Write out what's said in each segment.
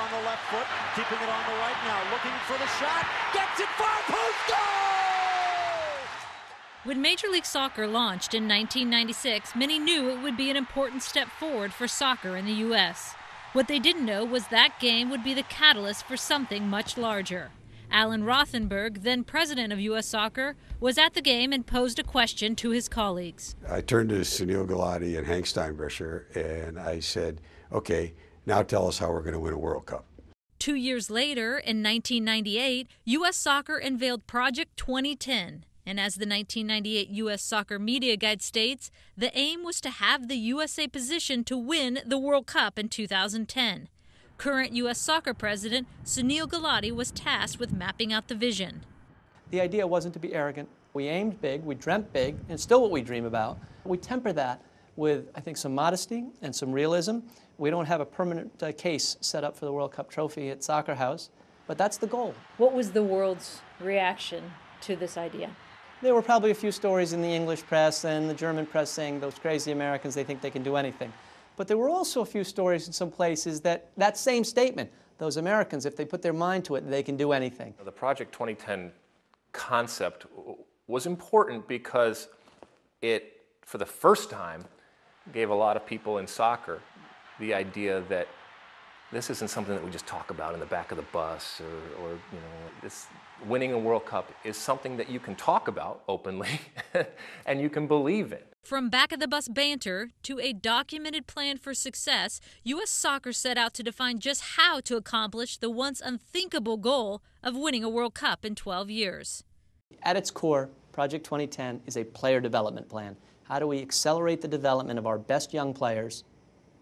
on the left foot, keeping it on the right now, looking for the shot, gets it far post, goal! When Major League Soccer launched in 1996, many knew it would be an important step forward for soccer in the U.S. What they didn't know was that game would be the catalyst for something much larger. Alan Rothenberg, then president of U.S. Soccer, was at the game and posed a question to his colleagues. I turned to Sunil Gulati and Hank Steinbrecher and I said, okay, now tell us how we're going to win a World Cup. 2 years later, in 1998, U.S. Soccer unveiled Project 2010. And as the 1998 U.S. Soccer Media Guide states, the aim was to have the USA positioned to win the World Cup in 2010. Current U.S. Soccer President Sunil Gulati was tasked with mapping out the vision. The idea wasn't to be arrogant. We aimed big, we dreamt big, and it's still what we dream about. We temper that with, I think, some modesty and some realism. We don't have a permanent case set up for the World Cup trophy at Soccer House, but that's the goal. What was the world's reaction to this idea? There were probably a few stories in the English press and the German press saying those crazy Americans, they think they can do anything. But there were also a few stories in some places that same statement, those Americans, if they put their mind to it, they can do anything. The Project 2010 concept was important because it, for the first time, gave a lot of people in soccer the idea that this isn't something that we just talk about in the back of the bus or you know, this winning a World Cup is something that you can talk about openly and you can believe in. From back-of-the-bus banter to a documented plan for success, U.S. Soccer set out to define just how to accomplish the once unthinkable goal of winning a World Cup in 12 years. At its core, Project 2010 is a player development plan. How do we accelerate the development of our best young players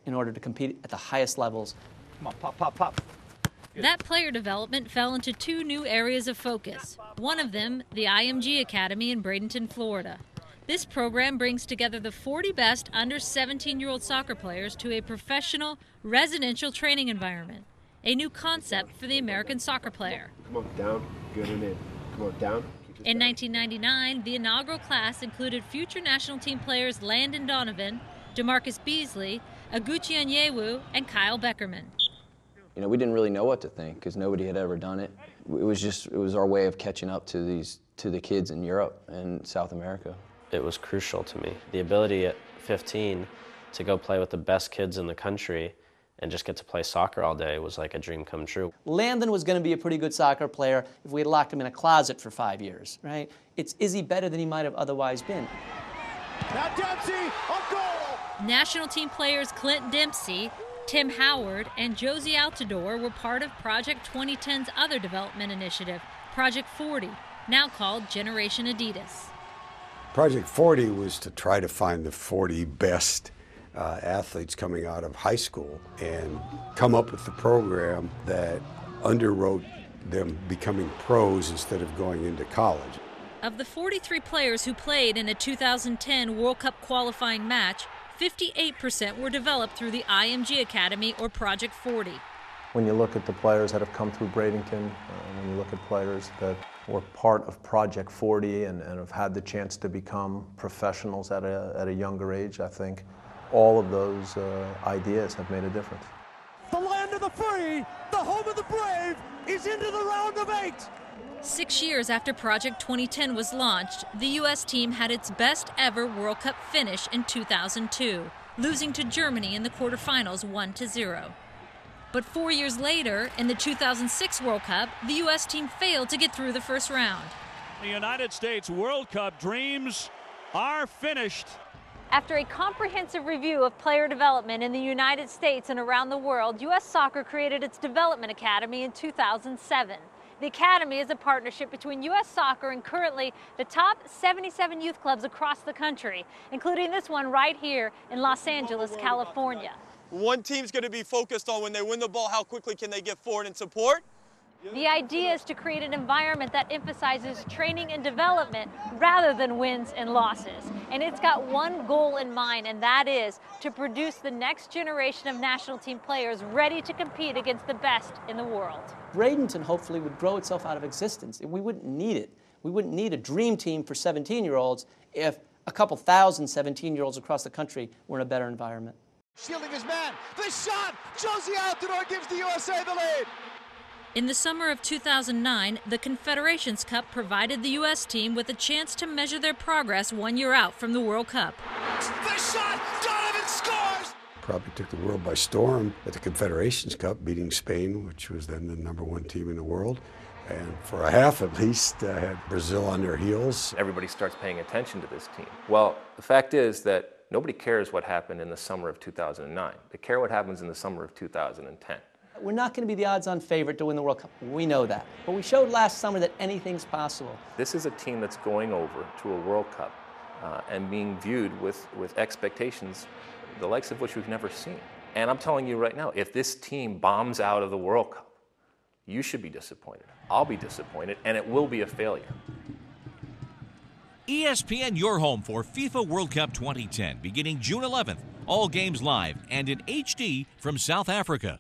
in order to compete at the highest levels? Come on, pop, pop, pop. That player development fell into two new areas of focus. One of them, the IMG Academy in Bradenton, Florida. This program brings together the 40 best under 17-year-old soccer players to a professional, residential training environment, a new concept for the American soccer player. Come on, down, good and in. Come on, down. In 1999, the inaugural class included future national team players Landon Donovan, DeMarcus Beasley, Aguchi Onyewu, and Kyle Beckerman. You know, we didn't really know what to think because nobody had ever done it. It was our way of catching up to the kids in Europe and South America. It was crucial to me. The ability at 15 to go play with the best kids in the country and just get to play soccer all day was like a dream come true. Landon was going to be a pretty good soccer player if we had locked him in a closet for 5 years, right? Is he better than he might have otherwise been? Now Dempsey, a goal! National team players Clint Dempsey, Tim Howard, and Josie Altidore were part of Project 2010's other development initiative, Project 40, now called Generation Adidas. Project 40 was to try to find the 40 best athletes coming out of high school and come up with the program that underwrote them becoming pros instead of going into college. Of the 43 players who played in a 2010 World Cup qualifying match, 58% were developed through the IMG Academy or Project 40. When you look at the players that have come through Bradenton, when you look at players that were part of Project 40 and have had the chance to become professionals at a younger age, I think all of those ideas have made a difference. The land of the free, the home of the brave, is into the round of 8. 6 years after Project 2010 was launched, the U.S. team had its best ever World Cup finish in 2002, losing to Germany in the quarterfinals 1-0. But 4 years later, in the 2006 World Cup, the U.S. team failed to get through the first round. The United States World Cup dreams are finished. After a comprehensive review of player development in the United States and around the world, U.S. Soccer created its Development Academy in 2007. The Academy is a partnership between U.S. Soccer and currently the top 77 youth clubs across the country, including this one right here in Los Angeles, California. One team's going to be focused on when they win the ball, how quickly can they get forward and support. The idea is to create an environment that emphasizes training and development rather than wins and losses. And it's got one goal in mind, and that is to produce the next generation of national team players ready to compete against the best in the world. Bradenton hopefully would grow itself out of existence. We wouldn't need it. We wouldn't need a dream team for 17-year-olds if a couple thousand 17-year-olds across the country were in a better environment. Shielding his man. The shot! Josie Altidore gives the USA the lead. In the summer of 2009, the Confederations Cup provided the U.S. team with a chance to measure their progress 1 year out from the World Cup. The shot! Donovan scores! Probably took the world by storm at the Confederations Cup, beating Spain, which was then the #1 team in the world. And for a half at least, had Brazil on their heels. Everybody starts paying attention to this team. Well, the fact is that nobody cares what happened in the summer of 2009. They care what happens in the summer of 2010. We're not going to be the odds-on favorite to win the World Cup. We know that. But we showed last summer that anything's possible. This is a team that's going over to a World Cup and being viewed with expectations, the likes of which we've never seen. And I'm telling you right now, if this team bombs out of the World Cup, you should be disappointed. I'll be disappointed, and it will be a failure. ESPN, your home for FIFA World Cup 2010, beginning June 11th. All games live and in HD from South Africa.